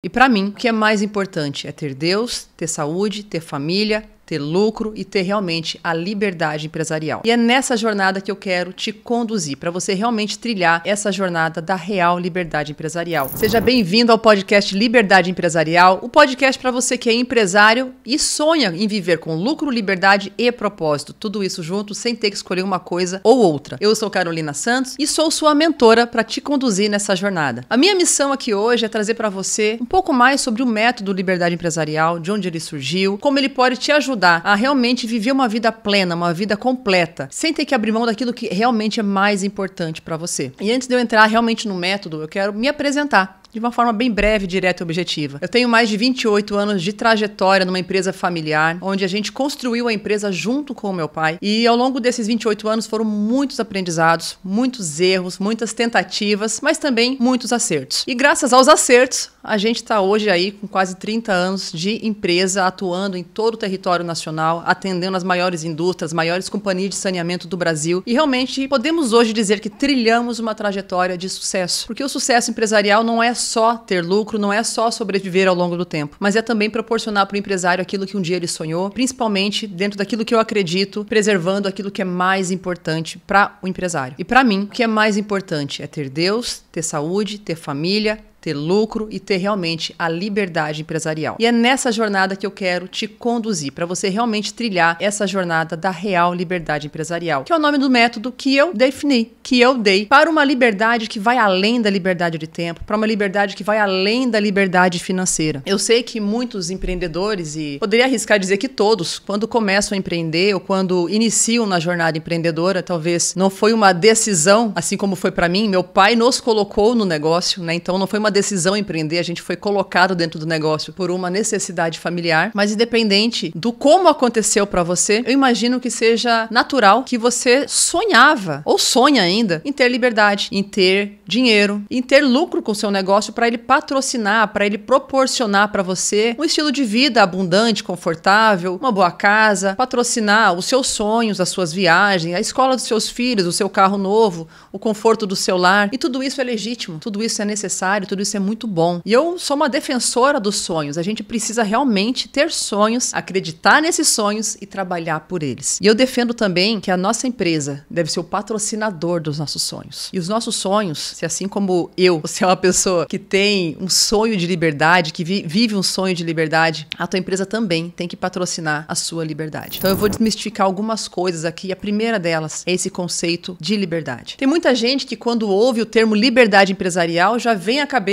E para mim, o que é mais importante é ter Deus, ter saúde, ter família, ter lucro e ter realmente a liberdade empresarial. E é nessa jornada que eu quero te conduzir, para você realmente trilhar essa jornada da real liberdade empresarial. Seja bem-vindo ao podcast Liberdade Empresarial, o podcast para você que é empresário e sonha em viver com lucro, liberdade e propósito. Tudo isso junto, sem ter que escolher uma coisa ou outra. Eu sou Carolina Santos e sou sua mentora para te conduzir nessa jornada. A minha missão aqui hoje é trazer para você um pouco mais sobre o método Liberdade Empresarial, de onde ele surgiu, como ele pode te ajudar a realmente viver uma vida plena, uma vida completa, sem ter que abrir mão daquilo que realmente é mais importante para você. E antes de eu entrar realmente no método, eu quero me apresentar de uma forma bem breve, direta e objetiva. Eu tenho mais de 28 anos de trajetória numa empresa familiar, onde a gente construiu a empresa junto com o meu pai. E ao longo desses 28 anos foram muitos aprendizados, muitos erros, muitas tentativas, mas também muitos acertos. E graças aos acertos, a gente está hoje aí com quase 30 anos de empresa, atuando em todo o território nacional, atendendo as maiores indústrias, as maiores companhias de saneamento do Brasil. E realmente podemos hoje dizer que trilhamos uma trajetória de sucesso. Porque o sucesso empresarial não é só ter lucro, não é só sobreviver ao longo do tempo, mas é também proporcionar para o empresário aquilo que um dia ele sonhou, principalmente dentro daquilo que eu acredito, preservando aquilo que é mais importante para o empresário. E para mim, o que é mais importante é ter Deus, ter saúde, ter família, ter lucro e ter realmente a liberdade empresarial. E é nessa jornada que eu quero te conduzir, para você realmente trilhar essa jornada da real liberdade empresarial, que é o nome do método que eu defini, que eu dei para uma liberdade que vai além da liberdade de tempo, para uma liberdade que vai além da liberdade financeira. Eu sei que muitos empreendedores, e poderia arriscar dizer que todos, quando começam a empreender ou quando iniciam na jornada empreendedora, talvez não foi uma decisão, assim como foi para mim, meu pai nos colocou no negócio, né? Então não foi uma decisão empreender, a gente foi colocado dentro do negócio por uma necessidade familiar, mas independente do como aconteceu para você, eu imagino que seja natural que você sonhava, ou sonha ainda, em ter liberdade, em ter dinheiro, em ter lucro com o seu negócio para ele patrocinar, para ele proporcionar para você um estilo de vida abundante, confortável, uma boa casa, patrocinar os seus sonhos, as suas viagens, a escola dos seus filhos, o seu carro novo, o conforto do seu lar, e tudo isso é legítimo, tudo isso é necessário, tudo isso é muito bom. E eu sou uma defensora dos sonhos. A gente precisa realmente ter sonhos, acreditar nesses sonhos e trabalhar por eles. E eu defendo também que a nossa empresa deve ser o patrocinador dos nossos sonhos. E os nossos sonhos, se assim como você é uma pessoa que tem um sonho de liberdade, que vive um sonho de liberdade, a tua empresa também tem que patrocinar a sua liberdade. Então eu vou desmistificar algumas coisas aqui. A primeira delas é esse conceito de liberdade. Tem muita gente que quando ouve o termo liberdade empresarial já vem à cabeça,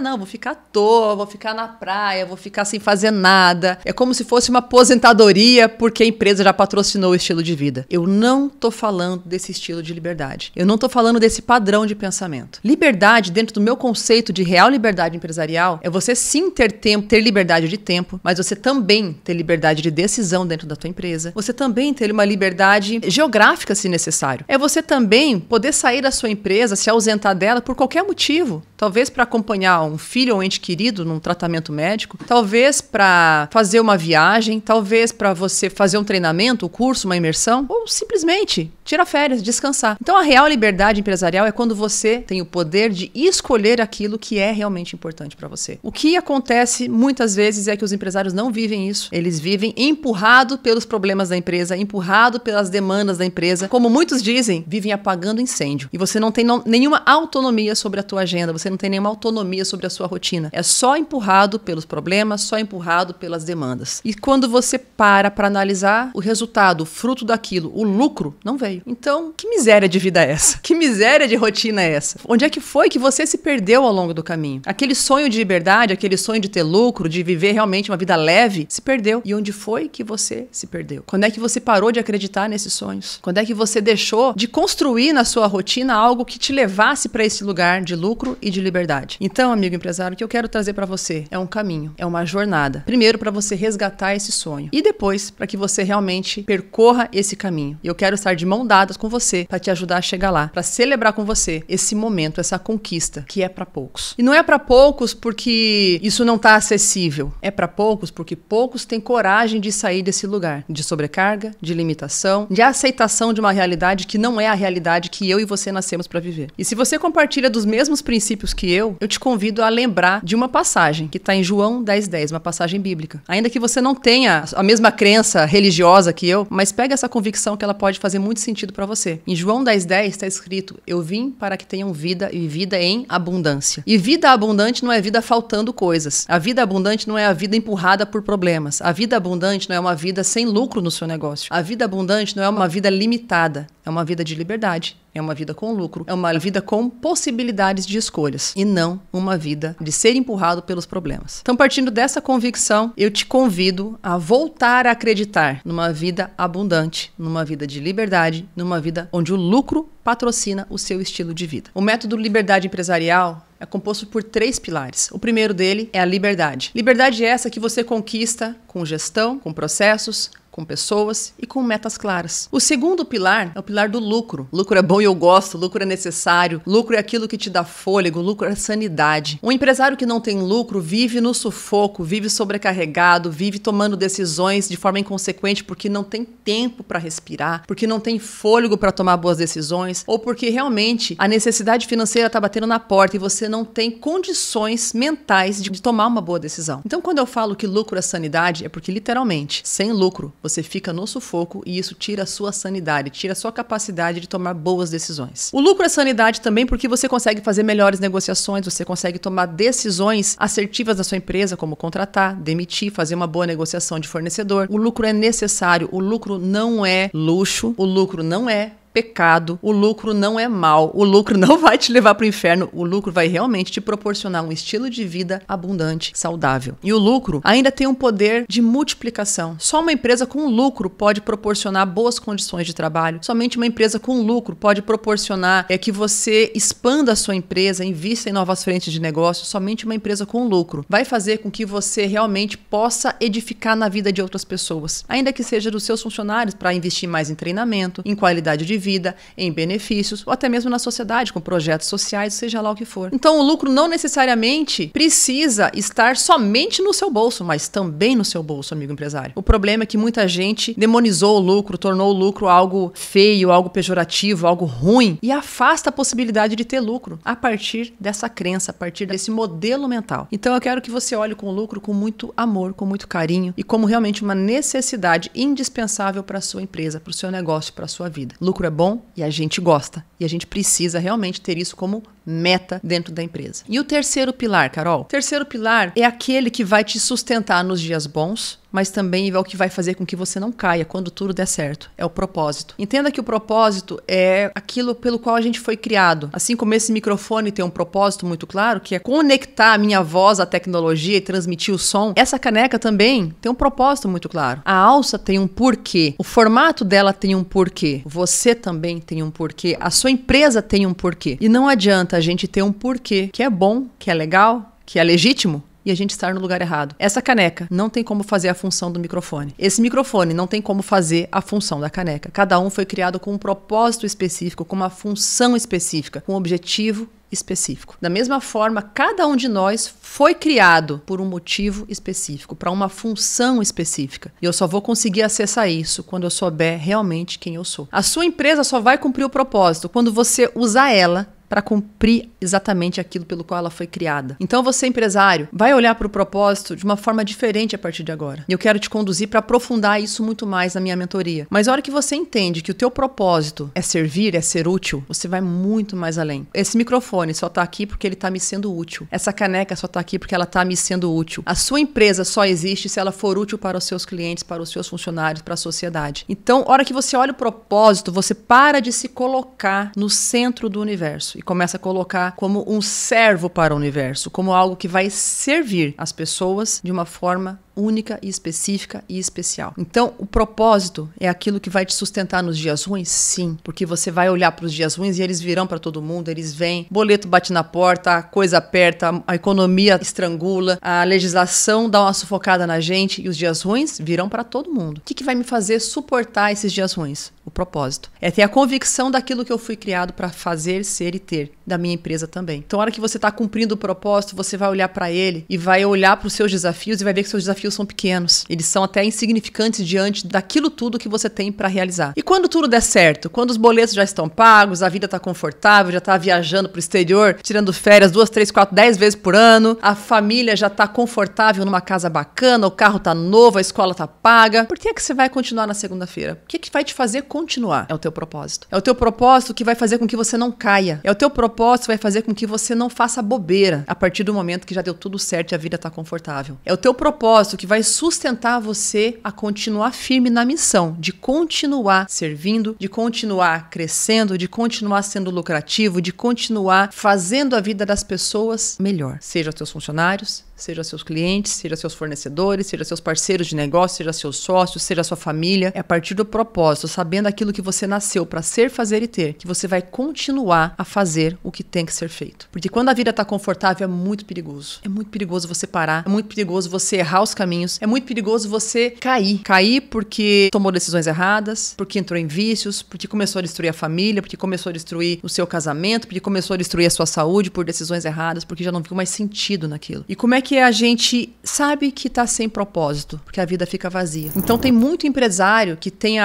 não, vou ficar à toa, vou ficar na praia, vou ficar sem fazer nada. É como se fosse uma aposentadoria porque a empresa já patrocinou o estilo de vida. Eu não tô falando desse estilo de liberdade. Eu não tô falando desse padrão de pensamento. Liberdade, dentro do meu conceito de real liberdade empresarial, é você sim ter tempo, ter liberdade de tempo, mas você também ter liberdade de decisão dentro da tua empresa. Você também ter uma liberdade geográfica, se necessário. É você também poder sair da sua empresa, se ausentar dela por qualquer motivo. Talvez para acompanhar um filho ou um ente querido num tratamento médico, talvez para fazer uma viagem, talvez para você fazer um treinamento, um curso, uma imersão, ou simplesmente tirar férias, descansar. Então a real liberdade empresarial é quando você tem o poder de escolher aquilo que é realmente importante para você. O que acontece muitas vezes é que os empresários não vivem isso. Eles vivem empurrado pelos problemas da empresa, empurrado pelas demandas da empresa. Como muitos dizem, vivem apagando incêndio. E você não tem nenhuma autonomia sobre a tua agenda, você não tem nenhuma autonomia sobre a sua rotina. É só empurrado pelos problemas, só empurrado pelas demandas. E quando você para analisar o resultado, o fruto daquilo, o lucro, não veio. Então, que miséria de vida é essa? Que miséria de rotina é essa? Onde é que foi que você se perdeu ao longo do caminho? Aquele sonho de liberdade, aquele sonho de ter lucro, de viver realmente uma vida leve, se perdeu. E onde foi que você se perdeu? Quando é que você parou de acreditar nesses sonhos? Quando é que você deixou de construir na sua rotina algo que te levasse para esse lugar de lucro e de liberdade? Então, amigo empresário, o que eu quero trazer para você é um caminho, é uma jornada. Primeiro, para você resgatar esse sonho. E depois, para que você realmente percorra esse caminho. E eu quero estar de mão dada com você para te ajudar a chegar lá, para celebrar com você esse momento, essa conquista que é para poucos. E não é para poucos porque isso não está acessível. É para poucos porque poucos têm coragem de sair desse lugar de sobrecarga, de limitação, de aceitação de uma realidade que não é a realidade que eu e você nascemos para viver. E se você compartilha dos mesmos princípios específicos que eu te convido a lembrar de uma passagem que está em João 10:10, uma passagem bíblica. Ainda que você não tenha a mesma crença religiosa que eu, mas pega essa convicção que ela pode fazer muito sentido para você. Em João 10:10 está escrito: eu vim para que tenham vida e vida em abundância. E vida abundante não é vida faltando coisas. A vida abundante não é a vida empurrada por problemas. A vida abundante não é uma vida sem lucro no seu negócio. A vida abundante não é uma vida limitada. É uma vida de liberdade. É uma vida com lucro. É uma vida com possibilidades de escolhas. E não uma vida de ser empurrado pelos problemas. Então, partindo dessa convicção, eu te convido a voltar a acreditar numa vida abundante, numa vida de liberdade, numa vida onde o lucro patrocina o seu estilo de vida. O método Liberdade Empresarial é composto por 3 pilares. O primeiro dele é a liberdade. Liberdade é essa que você conquista com gestão, com processos, com pessoas e com metas claras. O segundo pilar é o pilar do lucro. Lucro é bom e eu gosto, lucro é necessário, lucro é aquilo que te dá fôlego, lucro é sanidade. Um empresário que não tem lucro vive no sufoco, vive sobrecarregado, vive tomando decisões de forma inconsequente porque não tem tempo para respirar, porque não tem fôlego para tomar boas decisões ou porque realmente a necessidade financeira está batendo na porta e você não tem condições mentais de tomar uma boa decisão. Então, quando eu falo que lucro é sanidade, é porque literalmente, sem lucro, você fica no sufoco e isso tira a sua sanidade, tira a sua capacidade de tomar boas decisões. O lucro é sanidade também porque você consegue fazer melhores negociações, você consegue tomar decisões assertivas da sua empresa, como contratar, demitir, fazer uma boa negociação de fornecedor. O lucro é necessário, o lucro não é luxo, o lucro não é pecado, o lucro não é mal, o lucro não vai te levar para o inferno, o lucro vai realmente te proporcionar um estilo de vida abundante, saudável. E o lucro ainda tem um poder de multiplicação. Só uma empresa com lucro pode proporcionar boas condições de trabalho, somente uma empresa com lucro pode proporcionar que você expanda a sua empresa, invista em novas frentes de negócio, somente uma empresa com lucro vai fazer com que você realmente possa edificar na vida de outras pessoas, ainda que seja dos seus funcionários, para investir mais em treinamento, em qualidade de vida, em benefícios, ou até mesmo na sociedade, com projetos sociais, seja lá o que for. Então, o lucro não necessariamente precisa estar somente no seu bolso, mas também no seu bolso, amigo empresário. O problema é que muita gente demonizou o lucro, tornou o lucro algo feio, algo pejorativo, algo ruim, e afasta a possibilidade de ter lucro a partir dessa crença, a partir desse modelo mental. Então, eu quero que você olhe com o lucro com muito amor, com muito carinho e como realmente uma necessidade indispensável para a sua empresa, para o seu negócio, para a sua vida. Lucro é bom e a gente gosta. E a gente precisa realmente ter isso como meta dentro da empresa. E o terceiro pilar, Carol? O terceiro pilar é aquele que vai te sustentar nos dias bons, mas também é o que vai fazer com que você não caia quando tudo der certo. É o propósito. Entenda que o propósito é aquilo pelo qual a gente foi criado. Assim como esse microfone tem um propósito muito claro, que é conectar a minha voz à tecnologia e transmitir o som, essa caneca também tem um propósito muito claro. A alça tem um porquê. O formato dela tem um porquê. Você também tem um porquê. A sua empresa tem um porquê. E não adianta a gente ter um porquê que é bom, que é legal, que é legítimo, e a gente estar no lugar errado. Essa caneca não tem como fazer a função do microfone. Esse microfone não tem como fazer a função da caneca. Cada um foi criado com um propósito específico, com uma função específica, com um objetivo específico. Da mesma forma, cada um de nós foi criado por um motivo específico, para uma função específica. E eu só vou conseguir acessar isso quando eu souber realmente quem eu sou. A sua empresa só vai cumprir o propósito quando você usar ela para cumprir exatamente aquilo pelo qual ela foi criada. Então você, empresário, vai olhar para o propósito de uma forma diferente a partir de agora. E eu quero te conduzir para aprofundar isso muito mais na minha mentoria. Mas a hora que você entende que o teu propósito é servir, é ser útil, você vai muito mais além. Esse microfone só está aqui porque ele está me sendo útil. Essa caneca só está aqui porque ela está me sendo útil. A sua empresa só existe se ela for útil para os seus clientes, para os seus funcionários, para a sociedade. Então, a hora que você olha o propósito, você para de se colocar no centro do universo e começa a colocar como um servo para o universo, como algo que vai servir as pessoas de uma forma única e específica e especial. Então, o propósito é aquilo que vai te sustentar nos dias ruins? Sim, porque você vai olhar para os dias ruins e eles virão para todo mundo, eles vêm, boleto bate na porta, a coisa aperta, a economia estrangula, a legislação dá uma sufocada na gente e os dias ruins virão para todo mundo. O que vai me fazer suportar esses dias ruins? O propósito. É ter a convicção daquilo que eu fui criado para fazer, ser e ter, da minha empresa também. Então, a hora que você está cumprindo o propósito, você vai olhar para ele e vai olhar para os seus desafios e vai ver que seus desafios desafios são pequenos. Eles são até insignificantes diante daquilo tudo que você tem para realizar. E quando tudo der certo, quando os boletos já estão pagos, a vida está confortável, já está viajando para o exterior, tirando férias 2, 3, 4, 10 vezes por ano, a família já está confortável numa casa bacana, o carro está novo, a escola está paga, por que é que você vai continuar na segunda-feira? O que é que vai te fazer continuar? É o teu propósito. É o teu propósito que vai fazer com que você não caia. É o teu propósito que vai fazer com que você não faça bobeira a partir do momento que já deu tudo certo e a vida está confortável. É o teu propósito que vai sustentar você a continuar firme na missão, de continuar servindo, de continuar crescendo, de continuar sendo lucrativo, de continuar fazendo a vida das pessoas melhor. Seja os teus funcionários, seja seus clientes, seja seus fornecedores, seja seus parceiros de negócio, seja seus sócios, seja sua família. É a partir do propósito, sabendo aquilo que você nasceu para ser, fazer e ter, que você vai continuar a fazer o que tem que ser feito. Porque quando a vida está confortável é muito perigoso. É muito perigoso você parar, é muito perigoso você errar os caminhos, é muito perigoso você cair. Cair porque tomou decisões erradas, porque entrou em vícios, porque começou a destruir a família, porque começou a destruir o seu casamento, porque começou a destruir a sua saúde por decisões erradas, porque já não viu mais sentido naquilo. E como é que a gente sabe que está sem propósito? Porque a vida fica vazia. Então tem muito empresário que tem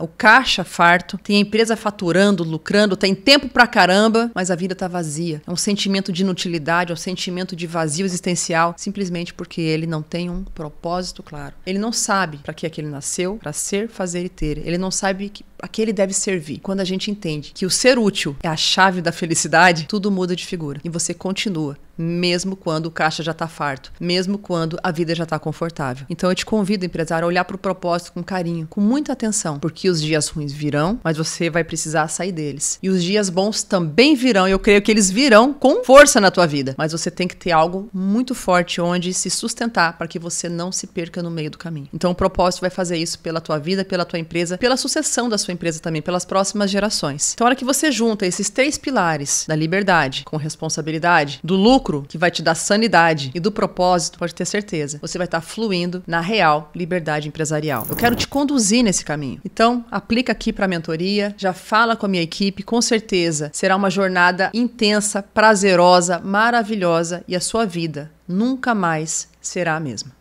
o caixa farto, tem a empresa faturando, lucrando, tem tempo pra caramba, mas a vida tá vazia. É um sentimento de inutilidade, é um sentimento de vazio existencial, simplesmente porque ele não tem um propósito claro. Ele não sabe para que é que ele nasceu, para ser, fazer e ter. Ele não sabe a que ele deve servir. Quando a gente entende que o ser útil é a chave da felicidade, tudo muda de figura. E você continua, mesmo quando o caixa já está farto, mesmo quando a vida já está confortável. Então eu te convido, empresário, a olhar para o propósito com carinho, com muita atenção, porque os dias ruins virão, mas você vai precisar sair deles. E os dias bons também virão, e eu creio que eles virão com força na tua vida. Mas você tem que ter algo muito forte onde se sustentar para que você não se perca no meio do caminho. Então o propósito vai fazer isso pela tua vida, pela tua empresa, pela sucessão da sua empresa também, pelas próximas gerações. Então a hora que você junta esses 3 pilares da liberdade com responsabilidade, do lucro, que vai te dar sanidade, e do propósito, pode ter certeza, você vai estar fluindo na real liberdade empresarial. Eu quero te conduzir nesse caminho. Então, aplica aqui para a mentoria, já fala com a minha equipe, com certeza será uma jornada intensa, prazerosa, maravilhosa, e a sua vida nunca mais será a mesma.